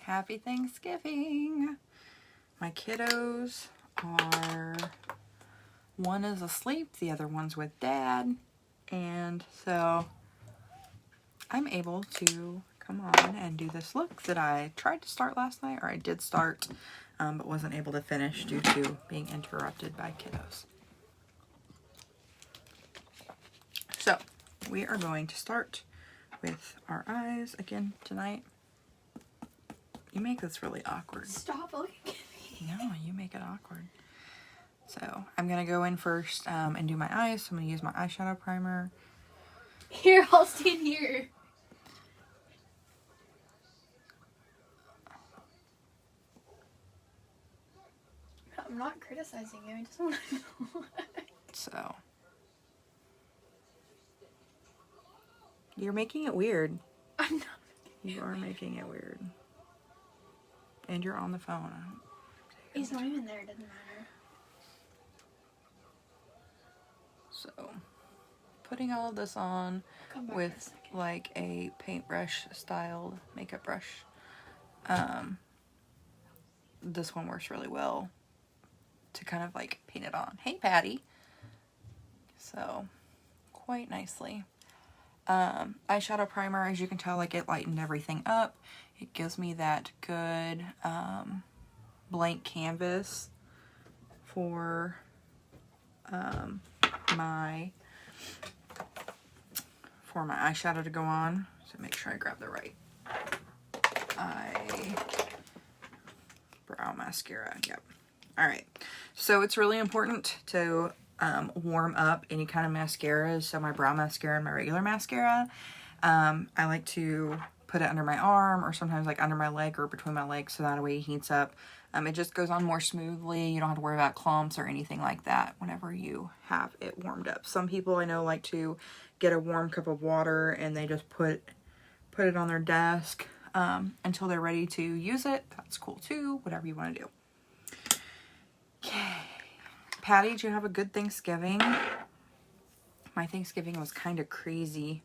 Happy Thanksgiving. My kiddos are, one is asleep, the other one's with Dad, and so I'm able to come on and do this look that I tried to start last night, or I did start, but wasn't able to finish due to being interrupted by kiddos. So we are going to start with our eyes again tonight. You make this really awkward. Stop looking at me. No, you make it awkward. So I'm going to go in first and do my eyes. So I'm going to use my eyeshadow primer. Here, I'll stand here. I'm not criticizing you. I just want to know. So you're making it weird. I'm not. You are making it weird. And you're on the phone. He's not even there. It doesn't matter. So putting all of this on Come back in a with second. like a paintbrush styled makeup brush. This one works really well to kind of like paint it on. Hey, Patty. So quite nicely. Eyeshadow primer, as you can tell, like it lightened everything up. It gives me that good blank canvas for my eyeshadow to go on. So make sure I grab the right brow mascara. Yep. All right. So it's really important to warm up any kind of mascaras. So my brow mascara and my regular mascara, I like to put it under my arm or sometimes like under my leg or between my legs so that way it heats up. It just goes on more smoothly. You don't have to worry about clumps or anything like that whenever you have it warmed up. Some people I know like to get a warm cup of water and they just put it on their desk until they're ready to use it. That's cool too, whatever you want to do. Okay. Patty, did you have a good Thanksgiving? My Thanksgiving was kind of crazy.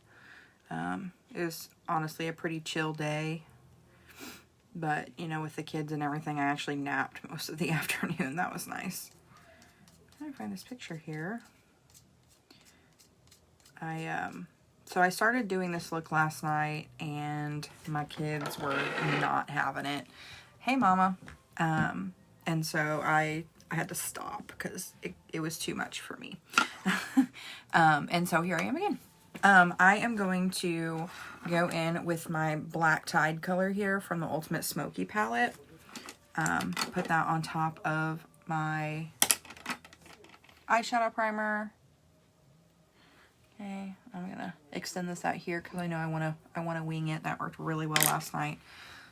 It was honestly a pretty chill day. But, you know, with the kids and everything, I actually napped most of the afternoon. That was nice. Let me find this picture here. So I started doing this look last night, and my kids were not having it. Hey, Mama. And so I had to stop because it was too much for me. And so here I am again. I am going to go in with my black Tide color here from the Ultimate Smoky palette. Put that on top of my eyeshadow primer. Okay, I'm gonna extend this out here because I know I wanna wing it. That worked really well last night.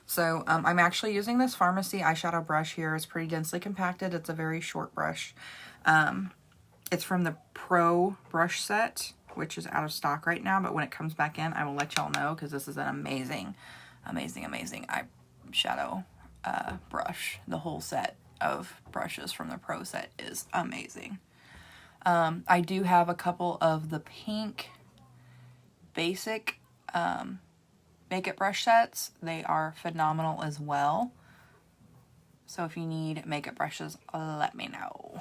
So I'm actually using this Farmasi eyeshadow brush here. It's pretty densely compacted. It's a very short brush. It's from the Pro brush set, which is out of stock right now, but when it comes back in, I will let y'all know because this is an amazing, amazing, amazing eyeshadow brush. The whole set of brushes from the Pro set is amazing. I do have a couple of the pink basic makeup brush sets. They are phenomenal as well. So if you need makeup brushes, let me know.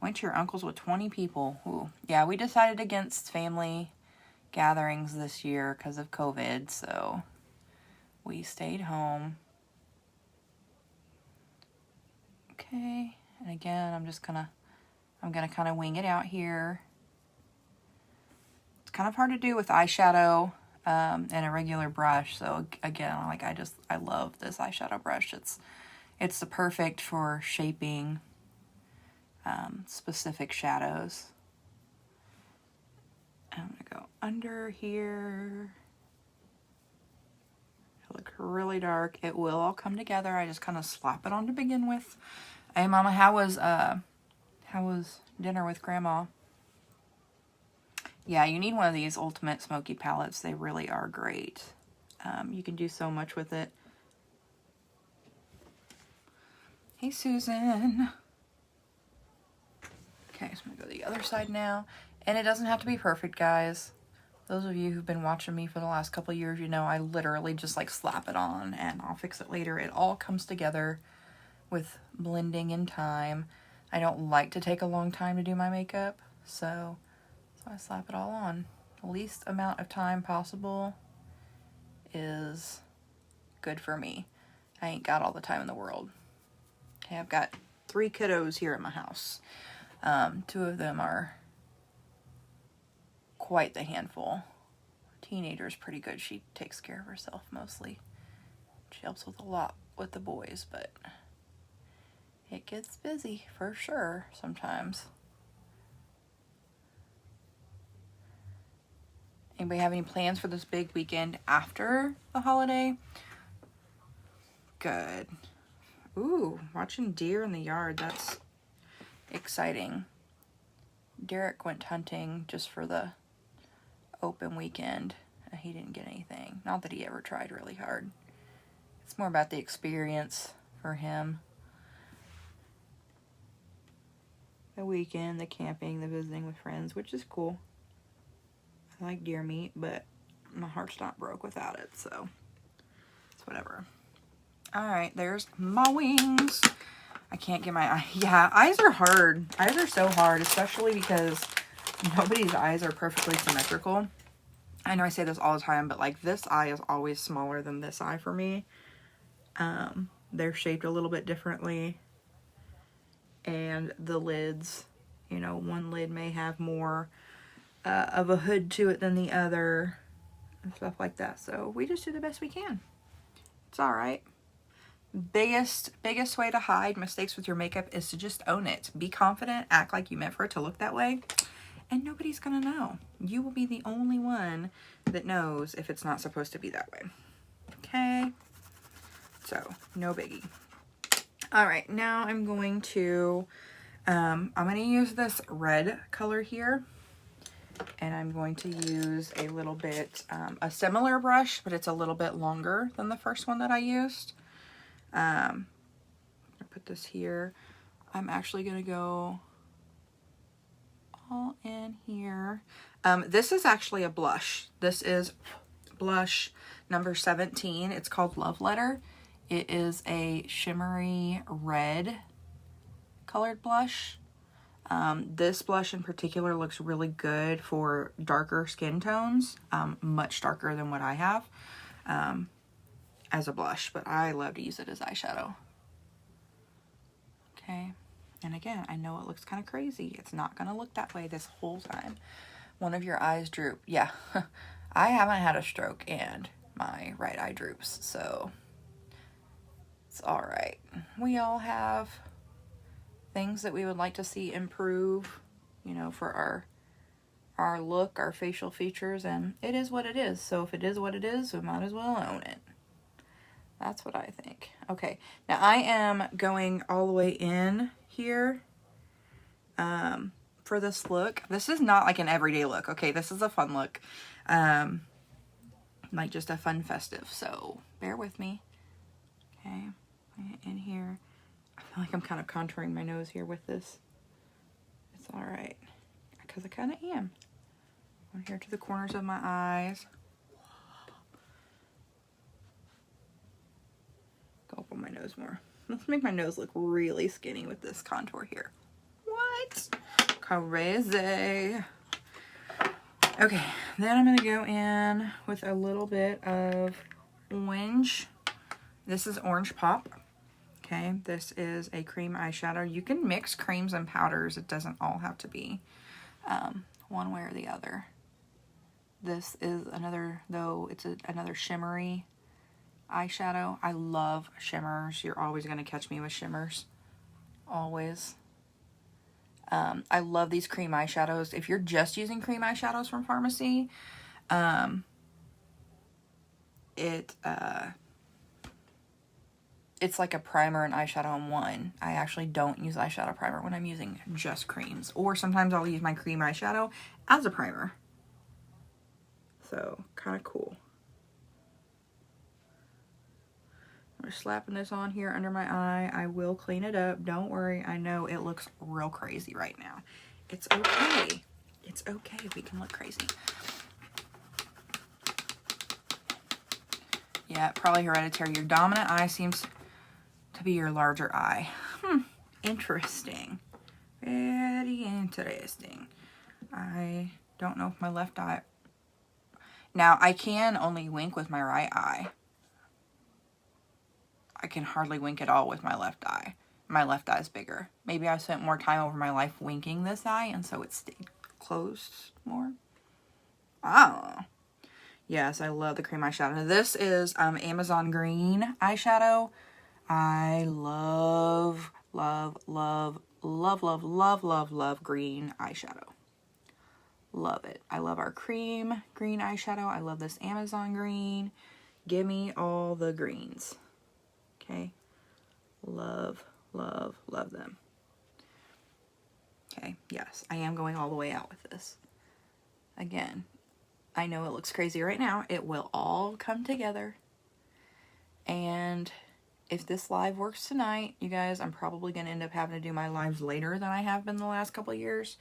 Went to your uncle's with 20 people. Ooh. Yeah, we decided against family gatherings this year because of COVID, so we stayed home. Okay, and again, I'm gonna kind of wing it out here. It's kind of hard to do with eyeshadow and a regular brush. So again, like I love this eyeshadow brush. It's the perfect for shaping specific shadows. I'm gonna go under here. It looks really dark. It will all come together. I just kind of slap it on to begin with. Hey, Mama, how was dinner with Grandma? Yeah, you need one of these Ultimate Smoky palettes. They really are great. You can do so much with it. Hey, Susan. Okay, so I'm going to go to the other side now. And it doesn't have to be perfect, guys. Those of you who've been watching me for the last couple of years, you know I literally just like slap it on and I'll fix it later. It all comes together with blending in time. I don't like to take a long time to do my makeup, so I slap it all on. The least amount of time possible is good for me. I ain't got all the time in the world. Okay, I've got 3 kiddos here at my house. 2 of them are quite the handful. Teenager's pretty good. She takes care of herself mostly. She helps with a lot with the boys, but it gets busy for sure sometimes. Anybody have any plans for this big weekend after the holiday? Good. Ooh, watching deer in the yard. That's exciting. Derek went hunting just for the open weekend. He didn't get anything. Not that he ever tried really hard. It's more about the experience for him. The weekend, the camping, the visiting with friends, which is cool. I like deer meat, but my heart's not broke without it, so it's whatever. Alright, there's my wings. I can't get my eye. Yeah, eyes are hard. Eyes are so hard, especially because nobody's eyes are perfectly symmetrical. I know I say this all the time, but like this eye is always smaller than this eye for me. They're shaped a little bit differently. And the lids, you know, one lid may have more of a hood to it than the other. And stuff like that. So we just do the best we can. It's alright. Biggest way to hide mistakes with your makeup is to just own it. Be confident, act like you meant for it to look that way, and nobody's gonna know. You will be the only one that knows if it's not supposed to be that way. Okay? So, no biggie. Alright, now I'm going to, I'm going to use this red color here, and I'm going to use a little bit, a similar brush, but it's a little bit longer than the first one that I used. I'm gonna put this here. I'm actually gonna go all in here. This is actually a blush. This is blush number 17. It's called Love Letter. It is a shimmery red colored blush. This blush in particular looks really good for darker skin tones, much darker than what I have. As a blush, but I love to use it as eyeshadow. Okay, and again, I know it looks kind of crazy. It's not gonna look that way this whole time. One of your eyes droop. Yeah, I haven't had a stroke and my right eye droops, so it's all right. We all have things that we would like to see improve, you know, for our look, our facial features, and it is what it is. So if it is what it is, we might as well own it. That's what I think. Okay, now I am going all the way in here for this look. This is not like an everyday look, okay? This is a fun look. Like just a fun festive, so bear with me. Okay, in here. I feel like I'm kind of contouring my nose here with this. It's all right, because I kind of am. Over here to the corners of my eyes. Go up on my nose more. Let's make my nose look really skinny with this contour here. What? Crazy. Okay, then I'm going to go in with a little bit of orange. This is Orange Pop. Okay, this is a cream eyeshadow. You can mix creams and powders. It doesn't all have to be one way or the other. This is another, though, it's another shimmery eyeshadow. I love shimmers. You're always going to catch me with shimmers. Always. I love these cream eyeshadows. If you're just using cream eyeshadows from Farmasi, it's like a primer and eyeshadow in one. I actually don't use eyeshadow primer when I'm using just creams. Or sometimes I'll use my cream eyeshadow as a primer. So, kind of cool. I'm just slapping this on here under my eye. I will clean it up. Don't worry. I know it looks real crazy right now. It's okay. It's okay. We can look crazy. Yeah, probably hereditary. Your dominant eye seems to be your larger eye. Interesting. Very interesting. I don't know if my left eye... Now, I can only wink with my right eye. I can hardly wink at all with my left eye. My left eye is bigger. Maybe I spent more time over my life winking this eye, and so it stayed closed more. Oh. Yes, I love the cream eyeshadow. This is Amazon Green eyeshadow. I love, love, love, love, love, love, love, love green eyeshadow. Love it. I love our cream green eyeshadow. I love this Amazon green. Give me all the greens. Okay. Love, love, love them. Okay. Yes, I am going all the way out with this. Again, I know it looks crazy right now. It will all come together. And if this live works tonight, you guys, I'm probably going to end up having to do my lives later than I have been the last couple of years.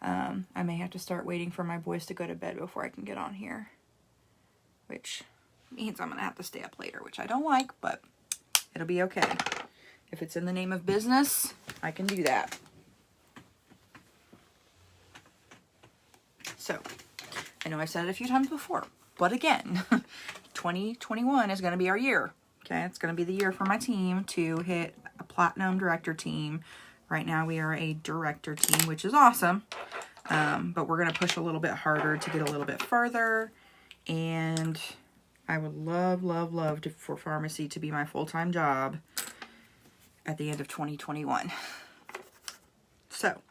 I may have to start waiting for my boys to go to bed before I can get on here. Which means I'm going to have to stay up later, which I don't like, but it'll be okay. If it's in the name of business, I can do that. So, I know I've said it a few times before, but again, 2021 is going to be our year. Okay, it's going to be the year for my team to hit a platinum director team. Right now we are a director team, which is awesome. But we're going to push a little bit harder to get a little bit further. And I would love, love, love for Farmasi to be my full-time job at the end of 2021. So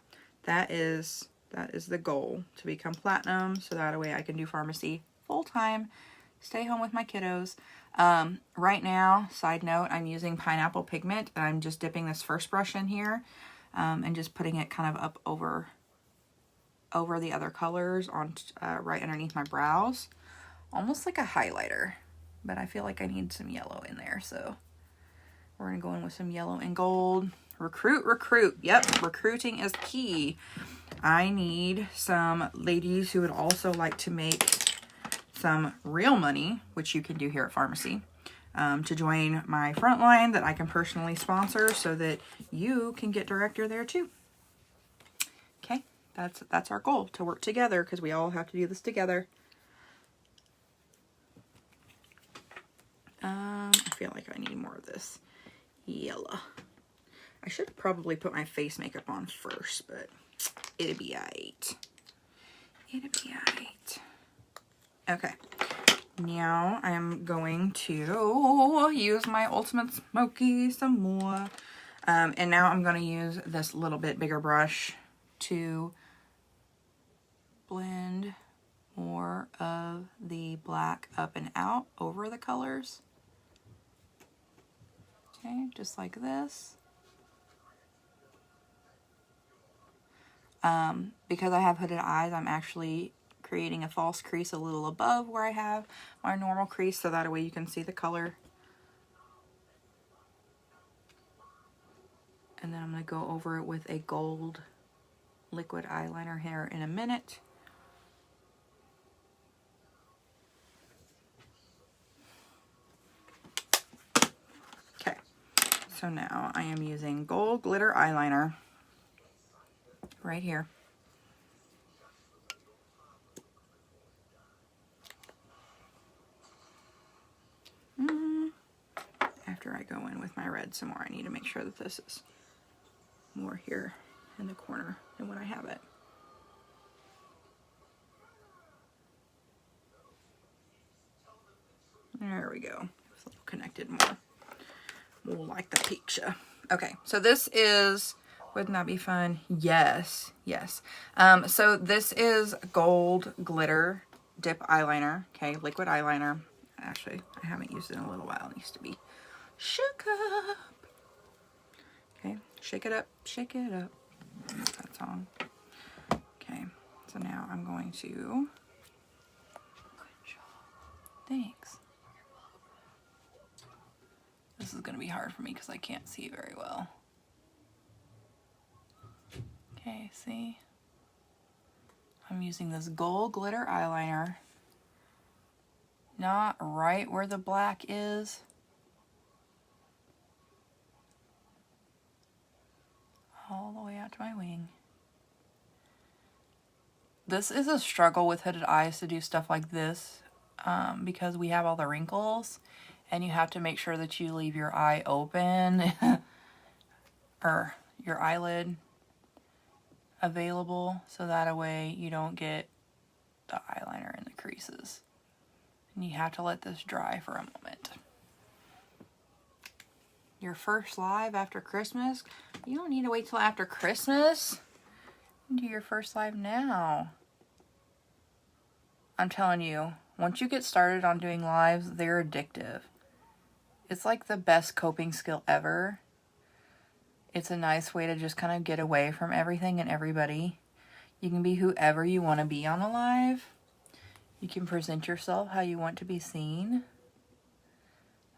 that is the goal, to become platinum, so that way I can do Farmasi full-time, stay home with my kiddos. Right now, side note, I'm using pineapple pigment, and I'm just dipping this first brush in here, and just putting it kind of up over the other colors on right underneath my brows, almost like a highlighter, but I feel like I need some yellow in there, so we're gonna go in with some yellow and gold. Recruit. Yep, recruiting is key. I need some ladies who would also like to make some real money, which you can do here at Farmasi, to join my front line that I can personally sponsor so that you can get director there too. Okay, that's our goal, to work together, because we all have to do this together. I feel like I need more of this yellow. I should probably put my face makeup on first, but it'll be alright. It'll be alright. Okay. Now I'm going to use my Ultimate Smoky some more. And now I'm going to use this little bit bigger brush to blend more of the black up and out over the colors. Okay, just like this. Because I have hooded eyes, I'm actually creating a false crease a little above where I have my normal crease, so that way you can see the color. And then I'm going to go over it with a gold liquid eyeliner here in a minute. Okay, so now I am using gold glitter eyeliner right here. After I go in with my red some more, I need to make sure that this is more here in the corner than when I have it. There we go. It's a little connected more. More like the picture. Okay, so this is, wouldn't that be fun? Yes, yes. So this is gold glitter dip eyeliner, okay, liquid eyeliner. Actually, I haven't used it in a little while. It needs to be shook up. Okay, shake it up, shake it up. That song. Okay, so now I'm going to, good job. Thanks. This is going to be hard for me because I can't see very well. Okay, see? I'm using this gold glitter eyeliner not right where the black is. All the way out to my wing. This is a struggle with hooded eyes to do stuff like this because we have all the wrinkles and you have to make sure that you leave your eye open or your eyelid available so that way you don't get the eyeliner in the creases. And you have to let this dry for a moment. Your first live after Christmas? You don't need to wait till after Christmas. Do your first live now. I'm telling you, once you get started on doing lives, they're addictive. It's like the best coping skill ever. It's a nice way to just kind of get away from everything and everybody. You can be whoever you want to be on a live. You can present yourself how you want to be seen.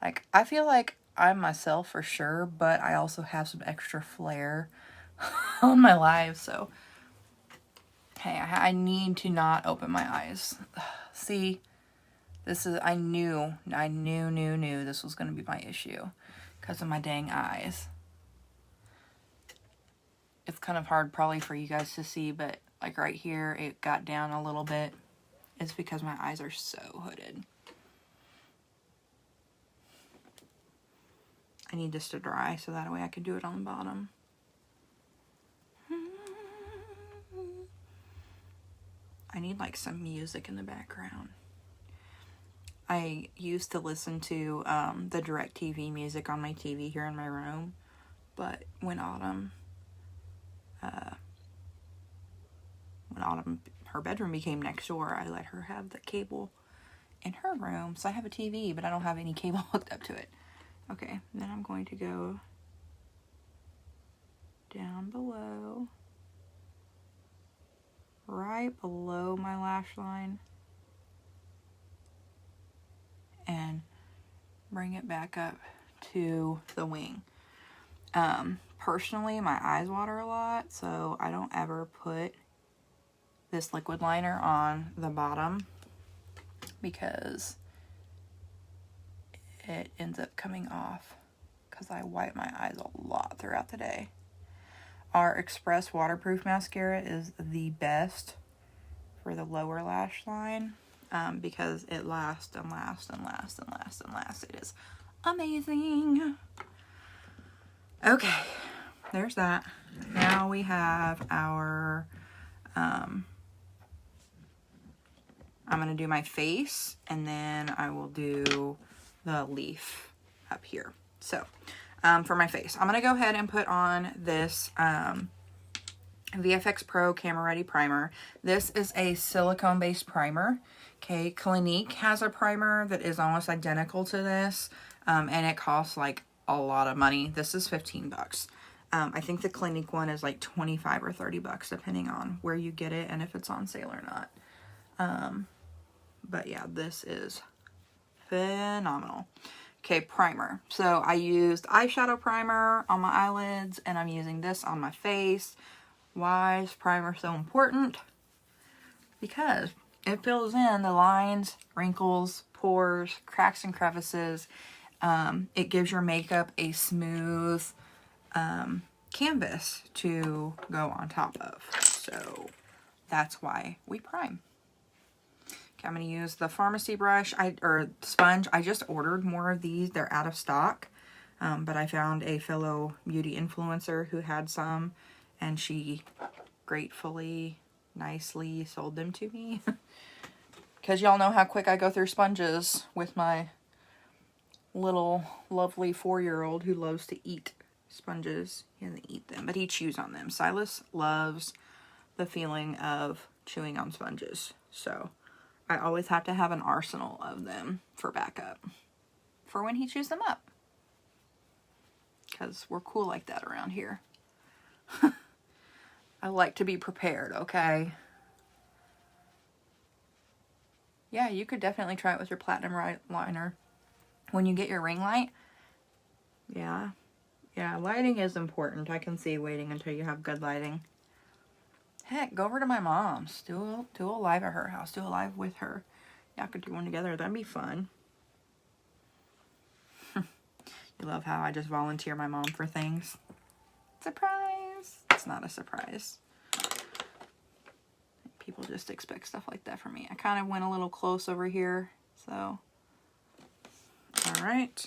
Like, I feel like I'm myself for sure, but I also have some extra flair on my live, so hey, I need to not open my eyes. See, this is, I knew this was going to be my issue because of my dang eyes. It's kind of hard probably for you guys to see, but like right here, it got down a little bit. It's because my eyes are so hooded. I need this to dry so that way I can do it on the bottom. I need like some music in the background. I used to listen to the DirecTV music on my TV here in my room, but when Autumn, her bedroom became next door, I let her have the cable in her room. So I have a TV, but I don't have any cable hooked up to it. Okay, then I'm going to go down below, right below my lash line, and bring it back up to the wing. Personally, my eyes water a lot, so I don't ever put this liquid liner on the bottom because it ends up coming off because I wipe my eyes a lot throughout the day. Our Express waterproof mascara is the best for the lower lash line because it lasts and lasts and lasts and lasts and lasts. It is amazing. Okay, there's that. Now we have our, I'm going to do my face and then I will do the leaf up here. So, for my face, I'm going to go ahead and put on this VFX Pro Camera Ready Primer. This is a silicone-based primer. Okay, Clinique has a primer that is almost identical to this, and it costs like a lot of money. This is 15 bucks. I think the Clinique one is like 25 or 30 bucks, depending on where you get it and if it's on sale or not. But yeah, this is phenomenal. Okay, primer. So I used eyeshadow primer on my eyelids and I'm using this on my face. Why is primer so important? Because it fills in the lines, wrinkles, pores, cracks and crevices. It gives your makeup a smooth canvas to go on top of. So that's why we prime. Okay, I'm going to use the Farmasi brush, or sponge. I just ordered more of these. They're out of stock. But I found a fellow beauty influencer who had some, and she gratefully, nicely sold them to me. Because y'all know how quick I go through sponges with my little lovely 4-year-old who loves to eat sponges. He doesn't eat them, but he chews on them. Silas loves the feeling of chewing on sponges. So I always have to have an arsenal of them for backup for when he chews them up. Because we're cool like that around here. I like to be prepared, okay? Yeah, you could definitely try it with your platinum liner. When you get your ring light, yeah, lighting is important. I can see waiting until you have good lighting. Heck, go over to my mom's. Do a live at her house. Do a live with her. Y'all could do one together. That'd be fun. You love how I just volunteer my mom for things. Surprise! It's not a surprise. People just expect stuff like that from me. I kind of went a little close over here, so. All right.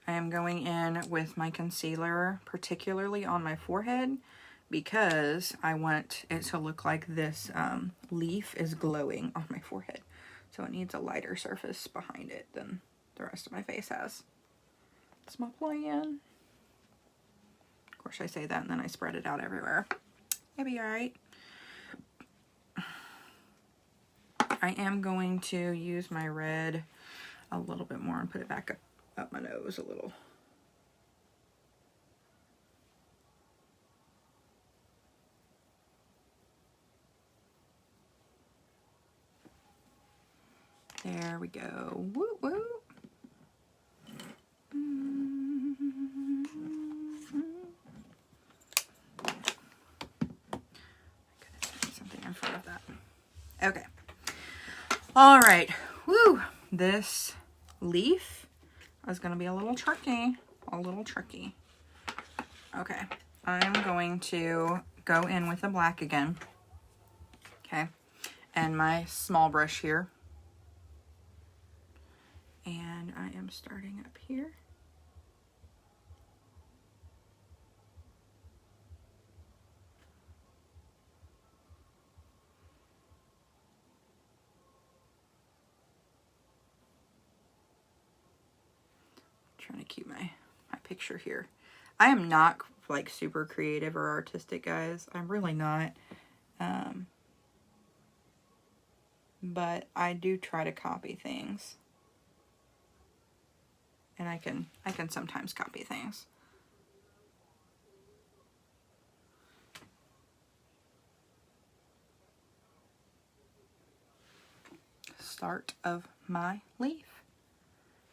I am going in with my concealer, particularly on my forehead, because I want it to look like this leaf is glowing on my forehead. So it needs a lighter surface behind it than the rest of my face has. That's my plan. Of course, I say that and then I spread it out everywhere. It'll be all right. I am going to use my red a little bit more and put it back up my nose a little. There we go. Woo woo. Something in front of that. Okay. All right. Woo. This leaf is going to be a little tricky. Okay. I'm going to go in with the black again. Okay. And my small brush here. And I am starting up here. Trying to keep my picture here. I am not like super creative or artistic, guys. I'm really not. But I do try to copy things. And I can sometimes copy things. Start of my leaf.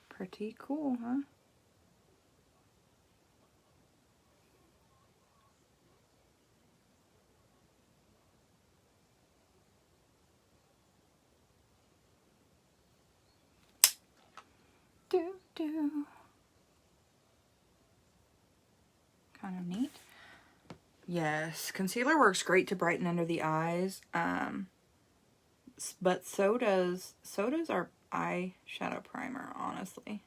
Pretty cool, huh? Kind of neat. Yes, concealer works great to brighten under the eyes. But so does our eyeshadow primer, honestly.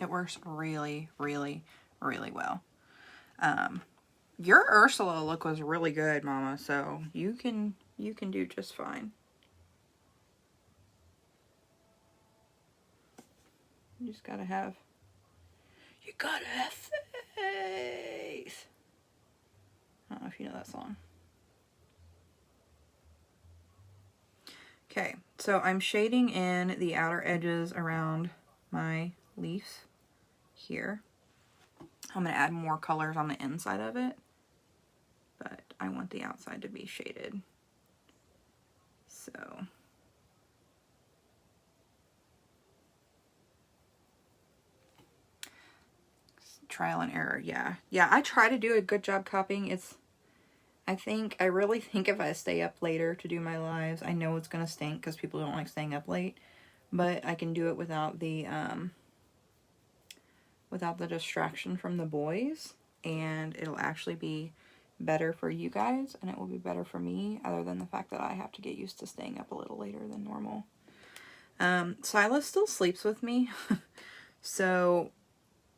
It works really, really, really well. Your Ursula look was really good, Mama, so you can do just fine. You just gotta have faith. I don't know if you know that song. Okay, so I'm shading in the outer edges around my leaves here. I'm going to add more colors on the inside of it, but I want the outside to be shaded. So trial and error. Yeah, I try to do a good job copying. I really think if I stay up later to do my lives, I know it's gonna stink because people don't like staying up late, but I can do it without the distraction from the boys, and it'll actually be better for you guys, and it will be better for me, other than the fact that I have to get used to staying up a little later than normal. Silas still sleeps with me, so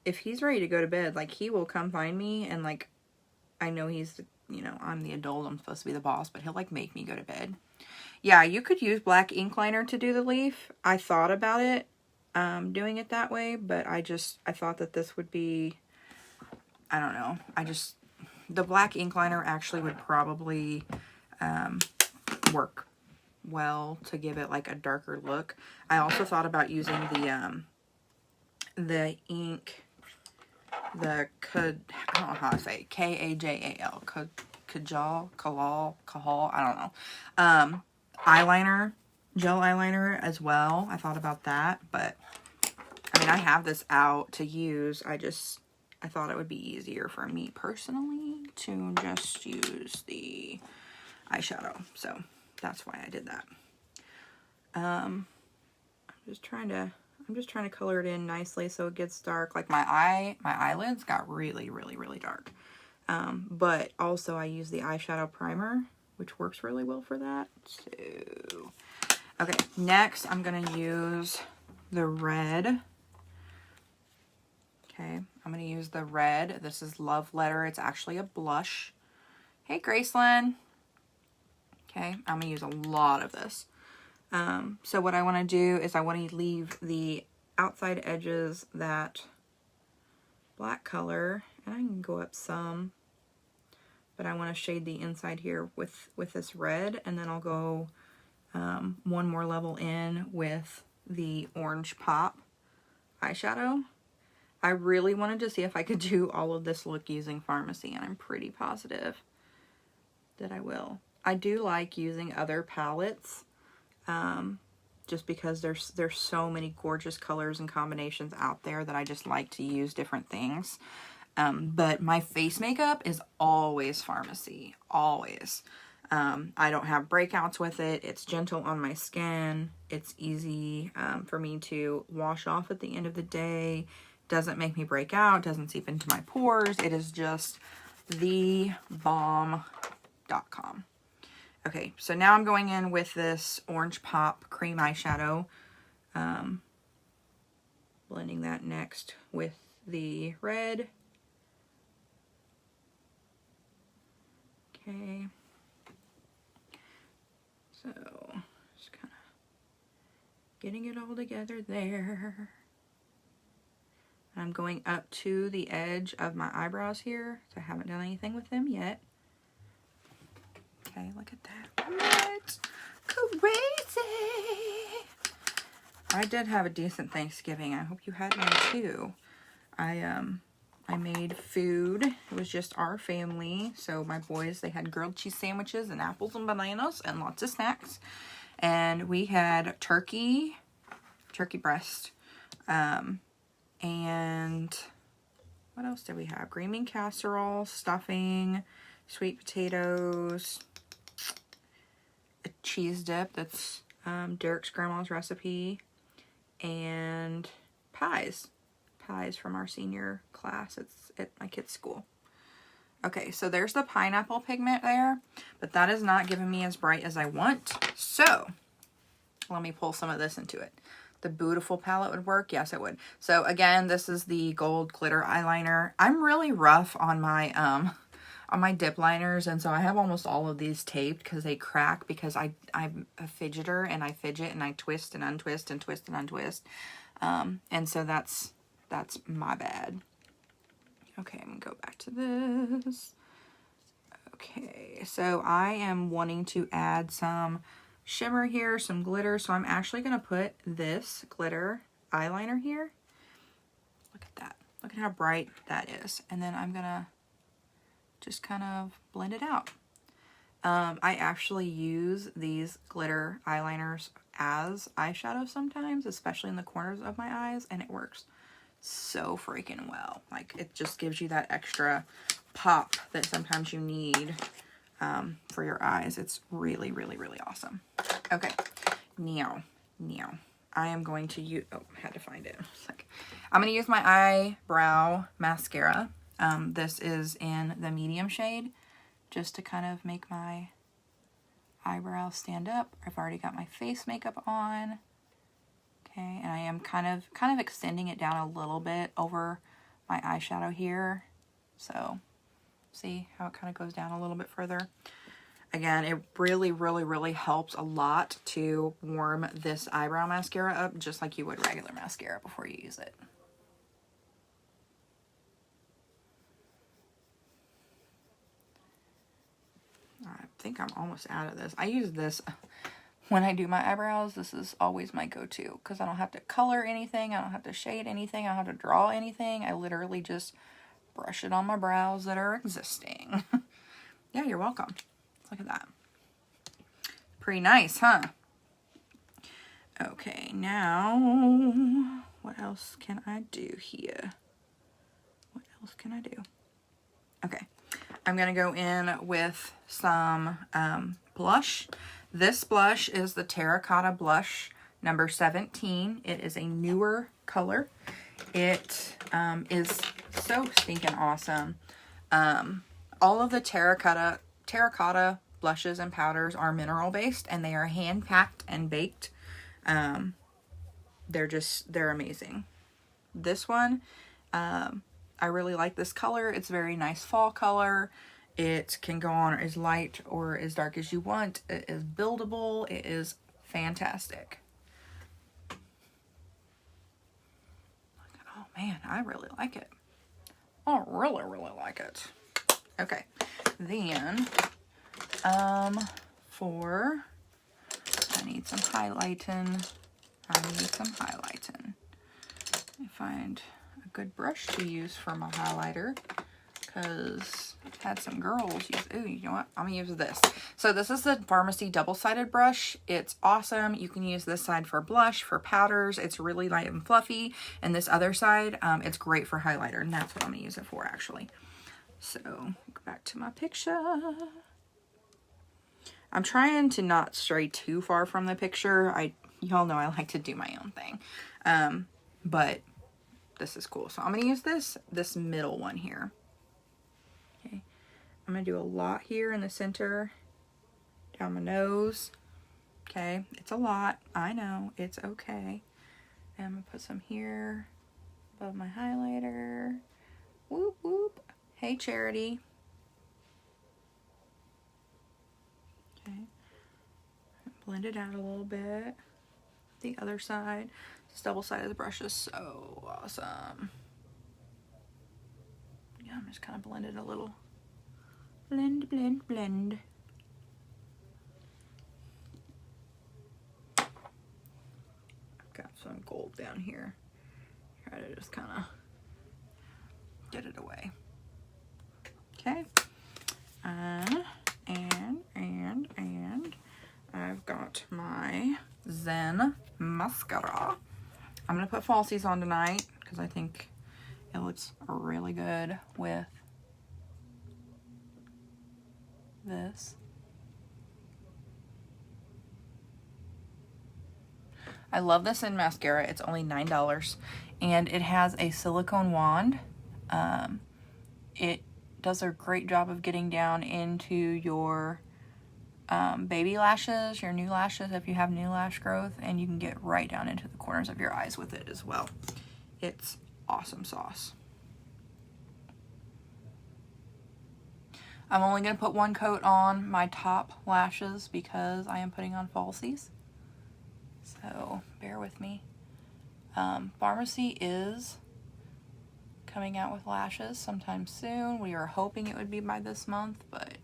if he's ready to go to bed, like, he will come find me, and, like, I know he's, I'm the adult, I'm supposed to be the boss, but he'll, like, make me go to bed. Yeah, you could use black ink liner to do the leaf. I thought about it, doing it that way, but I thought that this would be, I don't know, the black ink liner actually would probably, work well to give it, like, a darker look. I also thought about using the ink, I don't know how to say it, Kajal, Kahal, I don't know, eyeliner, gel eyeliner as well. I thought about that, but I mean, I have this out to use. I thought it would be easier for me personally to just use the eyeshadow, so that's why I did that. I'm just trying to color it in nicely so it gets dark. Like my eyelids got really, really, really dark. But also I use the eyeshadow primer, which works really well for that. So, okay, next I'm going to use the red. Okay, I'm going to use the red. This is Love Letter. It's actually a blush. Hey, Gracelyn. Okay, I'm going to use a lot of this. So what I want to do is I want to leave the outside edges that black color, and I can go up some, but I want to shade the inside here with this red, and then I'll go one more level in with the orange pop eyeshadow. I really wanted to see if I could do all of this look using Farmasi, and I'm pretty positive that I will. I do like using other palettes, just because there's so many gorgeous colors and combinations out there that I just like to use different things. But my face makeup is always Farmasi, always. I don't have breakouts with it. It's gentle on my skin. It's easy for me to wash off at the end of the day. Doesn't make me break out, doesn't seep into my pores. It is just thebomb.com. Okay, so now I'm going in with this Orange Pop cream eyeshadow. Blending that next with the red. Okay. So, just kind of getting it all together there. I'm going up to the edge of my eyebrows here. So I haven't done anything with them yet. Okay, look at that. What? Crazy! I did have a decent Thanksgiving. I hope you had one too. I made food. It was just our family. So my boys, they had grilled cheese sandwiches and apples and bananas and lots of snacks. And we had turkey breast, and what else did we have? Green bean casserole, stuffing, sweet potatoes, a cheese dip that's Derek's grandma's recipe, and pies from our senior class. It's at my kids' school. Okay, so there's the pineapple pigment there, but that is not giving me as bright as I want. So let me pull some of this into it. The Beautiful palette would work. Yes, it would. So again, this is the gold glitter eyeliner. I'm really rough on my dip liners, and so I have almost all of these taped because they crack, because I'm a fidgeter and I fidget and I twist and untwist and twist and untwist. And so that's my bad. Okay, I'm gonna go back to this. Okay, so I am wanting to add some shimmer here, some glitter. So I'm actually going to put this glitter eyeliner here. Look at that. Look at how bright that is. And then I'm going to just kind of blend it out. I actually use these glitter eyeliners as eyeshadow sometimes, especially in the corners of my eyes, and it works so freaking well. Like, it just gives you that extra pop that sometimes you need for your eyes. It's really, really, really awesome. Okay, now, I am going to use, oh, I had to find it. I'm going to use my eyebrow mascara. This is in the medium shade, just to kind of make my eyebrows stand up. I've already got my face makeup on. Okay, and I am kind of extending it down a little bit over my eyeshadow here. So, see how it kind of goes down a little bit further. Again, it really, really, really helps a lot to warm this eyebrow mascara up, just like you would regular mascara before you use it. I think I'm almost out of this. I use this when I do my eyebrows. This is always my go-to because I don't have to color anything. I don't have to shade anything. I don't have to draw anything. I literally just brush it on my brows that are existing. Yeah, you're welcome. Look at that. Pretty nice, huh? Okay, now, what else can I do here? What else can I do? Okay, I'm going to go in with some blush. This blush is the Terracotta Blush number 17. It is a newer color. It is so stinking awesome. All of the terracotta blushes and powders are mineral based, and they are hand packed and baked. They're amazing. This one, I really like this color. It's a very nice fall color. It can go on as light or as dark as you want. It is buildable. It is fantastic. Oh man, I really like it. I really, really like it. Okay, then, I need some highlighting. Let me find a good brush to use for my highlighter, because I've had some girls use, ooh, you know what, I'm gonna use this. So this is the Farmasi double-sided brush. It's awesome. You can use this side for blush, for powders. It's really light and fluffy. And this other side, it's great for highlighter, and that's what I'm gonna use it for, actually. So, go back to my picture. I'm trying to not stray too far from the picture. Y'all know I like to do my own thing. But this is cool. So I'm going to use this middle one here. Okay. I'm going to do a lot here in the center, down my nose. Okay. It's a lot. I know. It's okay. And I'm going to put some here above my highlighter. Whoop, whoop. Hey, Charity. Okay. Blend it out a little bit. The other side. This double-sided brush is so awesome. Yeah, I'm just kind of blending a little. Blend, blend, blend. I've got some gold down here. Try to just kind of get it away. Okay. And I've got my Zen mascara. I'm going to put falsies on tonight because I think it looks really good with this. I love this in mascara. It's only $9 and it has a silicone wand. It does a great job of getting down into your baby lashes, your new lashes if you have new lash growth, and you can get right down into the corners of your eyes with it as well. It's awesome sauce. I'm only going to put one coat on my top lashes because I am putting on falsies. So bear with me. Farmasi is coming out with lashes sometime soon. We are hoping it would be by this month, but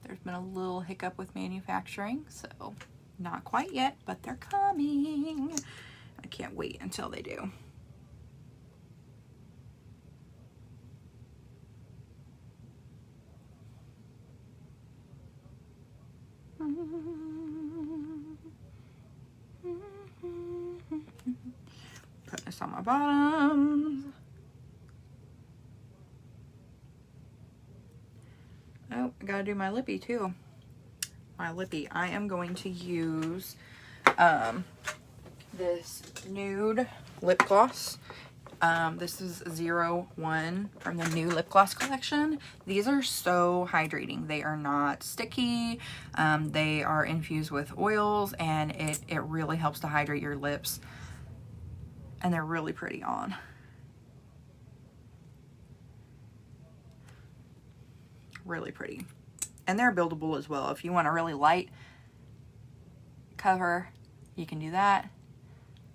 there's been a little hiccup with manufacturing, so not quite yet, but they're coming. I can't wait until they do. Put this on my bottoms. Oh, I gotta do my lippy too. My lippy. I am going to use this nude lip gloss. This is 01 from the new lip gloss collection. These are so hydrating. They are not sticky. They are infused with oils, and it really helps to hydrate your lips. And they're really pretty on. Really pretty. And they're buildable as well. If you want a really light cover, you can do that.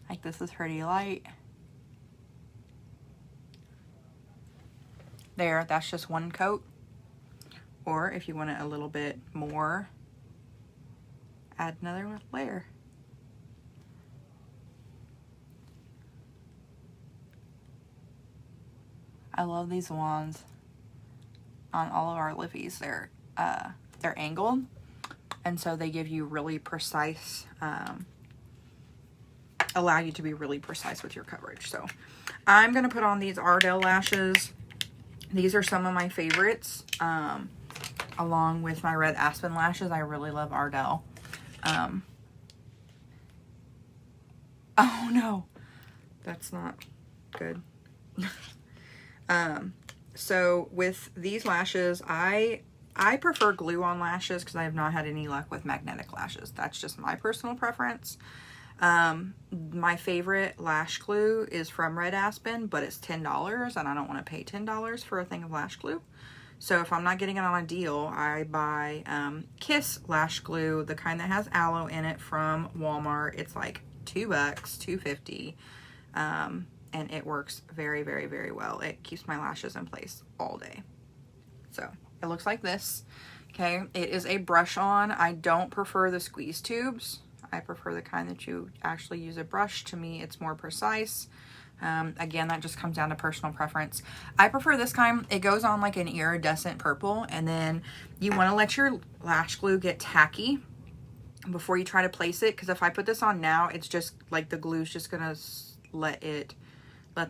Like this is pretty light. There, that's just one coat. Or if you want it a little bit more, add another layer. I love these wands on all of our lippies. They're angled, and so they give you really precise, allow you to be really precise with your coverage. So I'm gonna put on these Ardell lashes. These are some of my favorites, along with my red aspen lashes. I really love Ardell. Oh no, that's not good. So with these lashes, I prefer glue-on lashes because I have not had any luck with magnetic lashes. That's just my personal preference. My favorite lash glue is from Red Aspen, but it's $10 and I don't want to pay $10 for a thing of lash glue. So if I'm not getting it on a deal, I buy Kiss lash glue, the kind that has aloe in it from Walmart. It's like $2, $2.50. And it works very, very, very well. It keeps my lashes in place all day. So it looks like this. Okay, it is a brush on. I don't prefer the squeeze tubes. I prefer the kind that you actually use a brush. To me, it's more precise. Again, that just comes down to personal preference. I prefer this kind. It goes on like an iridescent purple, and then you want to let your lash glue get tacky before you try to place it, because if I put this on now, it's just like the glue's just gonna let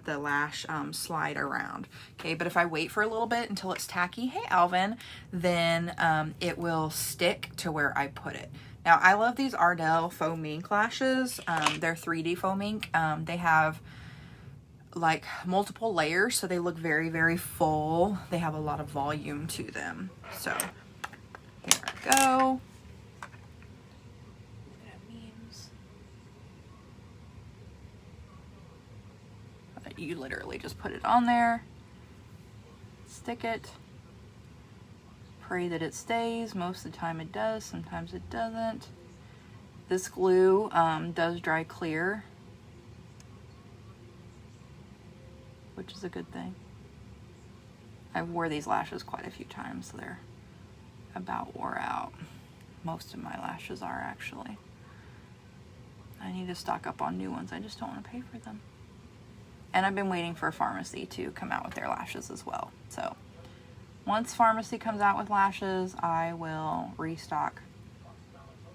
the lash slide around. Okay, but if I wait for a little bit until it's tacky, hey Alvin, then it will stick to where I put it. Now I love these Ardell foam ink lashes. They're 3D foam ink. They have like multiple layers, so they look very, very full. They have a lot of volume to them. So here I go. You literally just put it on there, stick it, pray that it stays. Most of the time it does, sometimes it doesn't. This glue does dry clear, which is a good thing. I wore these lashes quite a few times, so they're about wore out. Most of my lashes are actually. I need to stock up on new ones. I just don't want to pay for them. And I've been waiting for Farmasi to come out with their lashes as well. So once Farmasi comes out with lashes, I will restock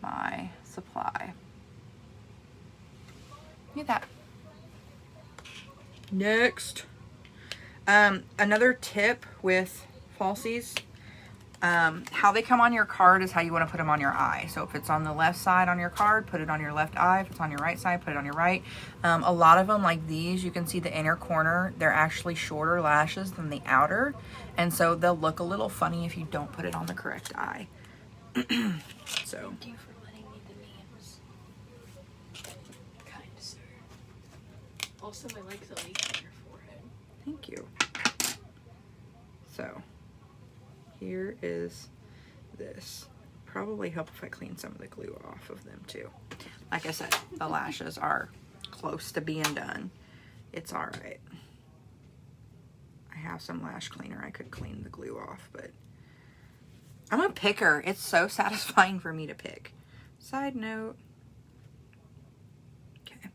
my supply. Look at that. Next. Another tip with falsies. How they come on your card is how you want to put them on your eye. So if it's on the left side on your card, put it on your left eye. If it's on your right side, put it on your right. A lot of them, like these, you can see the inner corner, they're actually shorter lashes than the outer. And so they'll look a little funny if you don't put it on the correct eye. So. Thank you for letting me the names. Kind sir. Also, I like the lace on your forehead. Thank you. So. Here is this. Probably help if I clean some of the glue off of them too. Like I said, the lashes are close to being done. It's all right. I have some lash cleaner. I could clean the glue off, but I'm a picker. It's so satisfying for me to pick. Side note. Okay.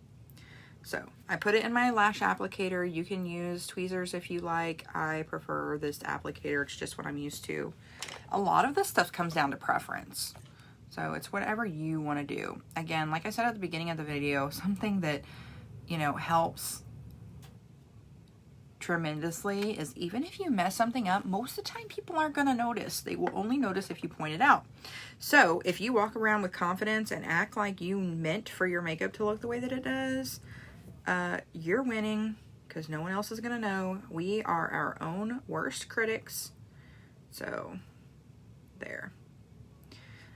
So I put it in my lash applicator. You can use tweezers if you like. I prefer this applicator. It's just what I'm used to. A lot of this stuff comes down to preference. So it's whatever you want to do. Again, like I said at the beginning of the video, something that, you know, helps tremendously is even if you mess something up, most of the time people aren't going to notice. They will only notice if you point it out. So if you walk around with confidence and act like you meant for your makeup to look the way that it does, you're winning because no one else is going to know. We are our own worst critics. So there.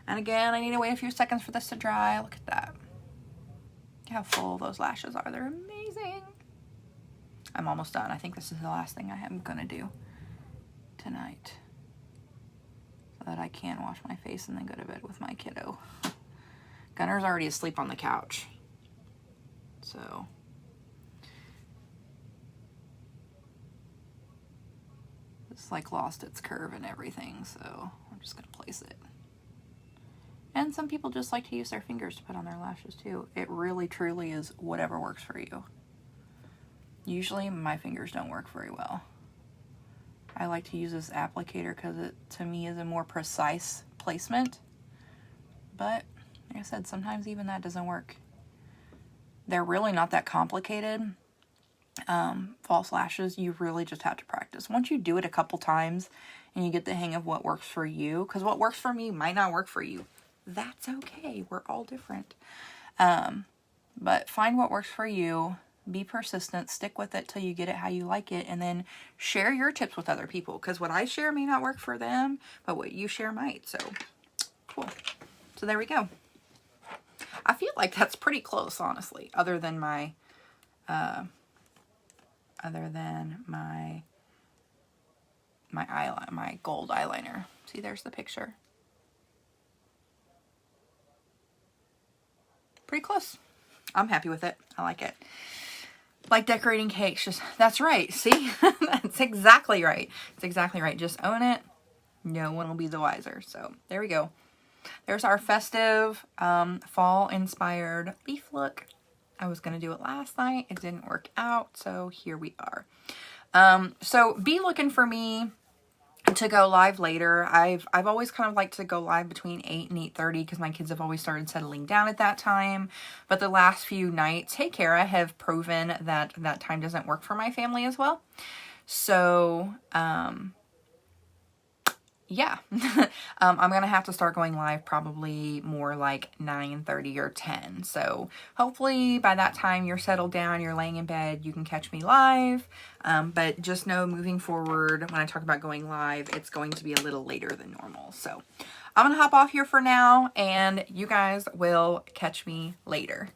And again, I need to wait a few seconds for this to dry. Look at that. Look how full those lashes are. They're amazing. I'm almost done. I think this is the last thing I am going to do tonight, so that I can wash my face and then go to bed with my kiddo. Gunner's already asleep on the couch. So it's like lost its curve and everything, so I'm just going to place it. And some people just like to use their fingers to put on their lashes too. It really truly is whatever works for you. Usually my fingers don't work very well. I like to use this applicator because it to me is a more precise placement. But like I said, sometimes even that doesn't work. They're really not that complicated. False lashes, you really just have to practice. Once you do it a couple times and you get the hang of what works for you, because what works for me might not work for you. that's okay. We're all different. But find what works for you. Be persistent. Stick with it till you get it how you like it. And then share your tips with other people. Because what I share may not work for them, but what you share might. So, cool. So there we go. I feel like that's pretty close, honestly. Other than my my gold eyeliner. See, there's the picture. Pretty close. I'm happy with it. I like it. Like decorating cakes. Just, that's right. See? That's exactly right. It's exactly right. Just own it. No one will be the wiser. So there we go. There's our festive fall inspired leaf look. I was going to do it last night. It didn't work out. So here we are. So be looking for me to go live later. I've always kind of liked to go live between 8 and 8:30 because my kids have always started settling down at that time. But the last few nights, hey Kara, have proven that that time doesn't work for my family as well. So, yeah, I'm going to have to start going live probably more like 9:30 or 10. So hopefully by that time you're settled down, you're laying in bed, you can catch me live. But just know moving forward, when I talk about going live, it's going to be a little later than normal. So I'm going to hop off here for now and you guys will catch me later.